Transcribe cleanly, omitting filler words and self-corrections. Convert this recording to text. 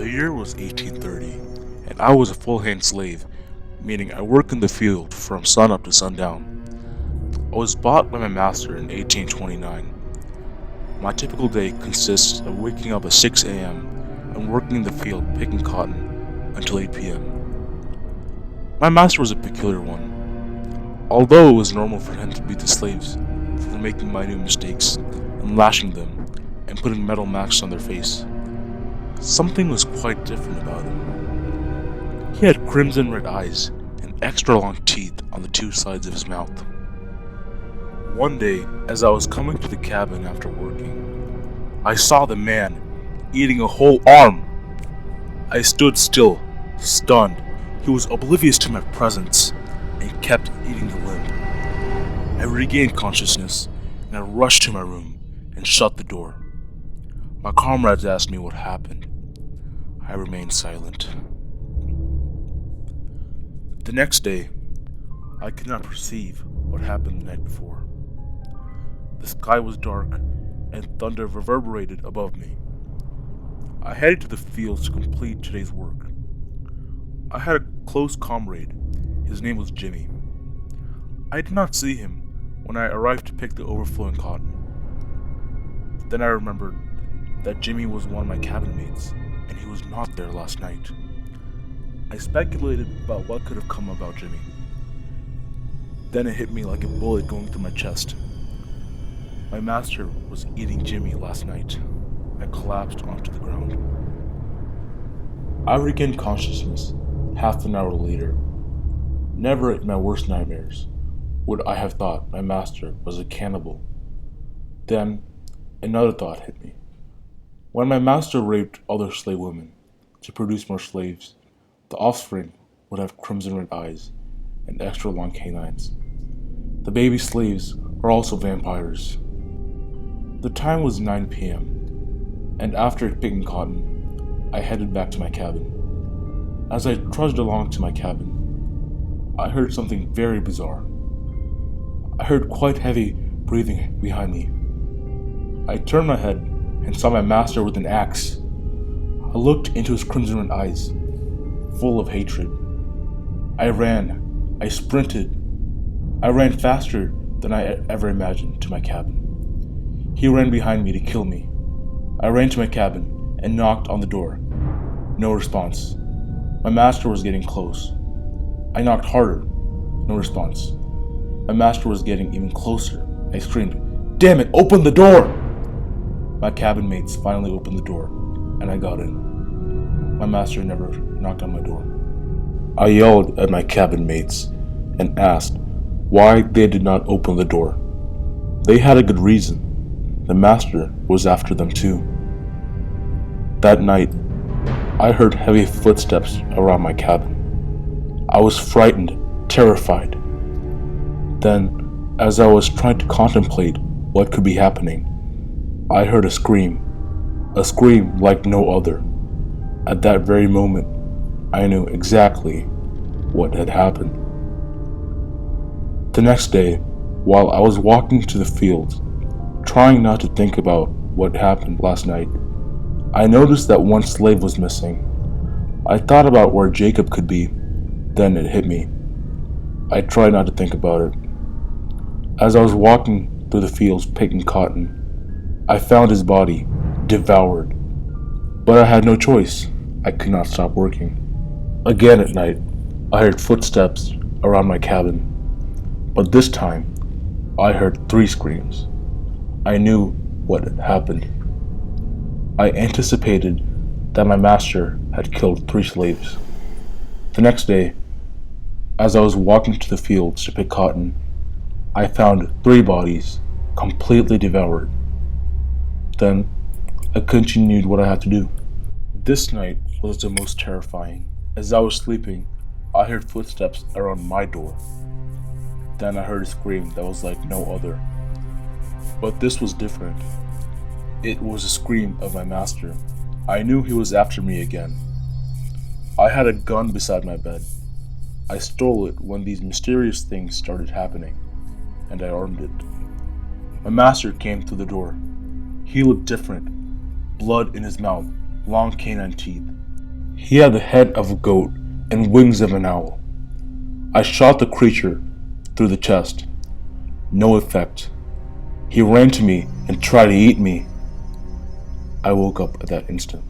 The year was 1830, and I was a full-hand slave, meaning I worked in the field from sunup to sundown. I was bought by my master in 1829. My typical day consists of waking up at 6 a.m. and working in the field picking cotton until 8 p.m. My master was a peculiar one. Although it was normal for him to beat the slaves for making minute mistakes and lashing them and putting metal masks on their face, something was quite different about him. He had crimson red eyes and extra long teeth on the two sides of his mouth. One day, as I was coming to the cabin after working, I saw the man eating a whole arm. I stood still, stunned. He was oblivious to my presence and kept eating the limb. I regained consciousness and I rushed to my room and shut the door. My comrades asked me what happened. I remained silent. The next day, I could not perceive what happened the night before. The sky was dark and thunder reverberated above me. I headed to the fields to complete today's work. I had a close comrade. His name was Jimmy. I did not see him when I arrived to pick the overflowing cotton. Then I remembered that Jimmy was one of my cabin mates, and he was not there last night. I speculated about what could have come about Jimmy. Then it hit me like a bullet going through my chest. My master was eating Jimmy last night. I collapsed onto the ground. I regained consciousness half an hour later. Never in my worst nightmares would I have thought my master was a cannibal. Then another thought hit me. When my master raped other slave women to produce more slaves, the offspring would have crimson red eyes and extra long canines. The baby slaves are also vampires. The time was 9 p.m., and after picking cotton, I headed back to my cabin. As I trudged along to my cabin, I heard something very bizarre. I heard quite heavy breathing behind me. I turned my head and saw my master with an axe. I looked into his crimson red eyes, full of hatred. I ran. I sprinted. I ran faster than I ever imagined to my cabin. He ran behind me to kill me. I ran to my cabin and knocked on the door. No response. My master was getting close. I knocked harder. No response. My master was getting even closer. I screamed, "Damn it, open the door!" My cabin mates finally opened the door, and I got in. My master never knocked on my door. I yelled at my cabin mates and asked why they did not open the door. They had a good reason. The master was after them too. That night, I heard heavy footsteps around my cabin. I was frightened, terrified. Then, as I was trying to contemplate what could be happening, I heard a scream like no other. At that very moment, I knew exactly what had happened. The next day, while I was walking to the fields, trying not to think about what happened last night, I noticed that one slave was missing. I thought about where Jacob could be, then it hit me. I tried not to think about it. As I was walking through the fields picking cotton, I found his body, devoured. But I had no choice. I could not stop working. Again at night, I heard footsteps around my cabin. But this time, I heard 3 screams. I knew what had happened. I anticipated that my master had killed 3 slaves. The next day, as I was walking to the fields to pick cotton, I found 3 bodies, completely devoured. Then, I continued what I had to do. This night was the most terrifying. As I was sleeping, I heard footsteps around my door. Then I heard a scream that was like no other. But this was different. It was a scream of my master. I knew he was after me again. I had a gun beside my bed. I stole it when these mysterious things started happening, and I armed it. My master came through the door. He looked different. Blood in his mouth, long canine teeth, He had the head of a goat and wings of an owl. I shot the creature through the chest. No effect. He ran to me and tried to eat me. I woke up at that instant.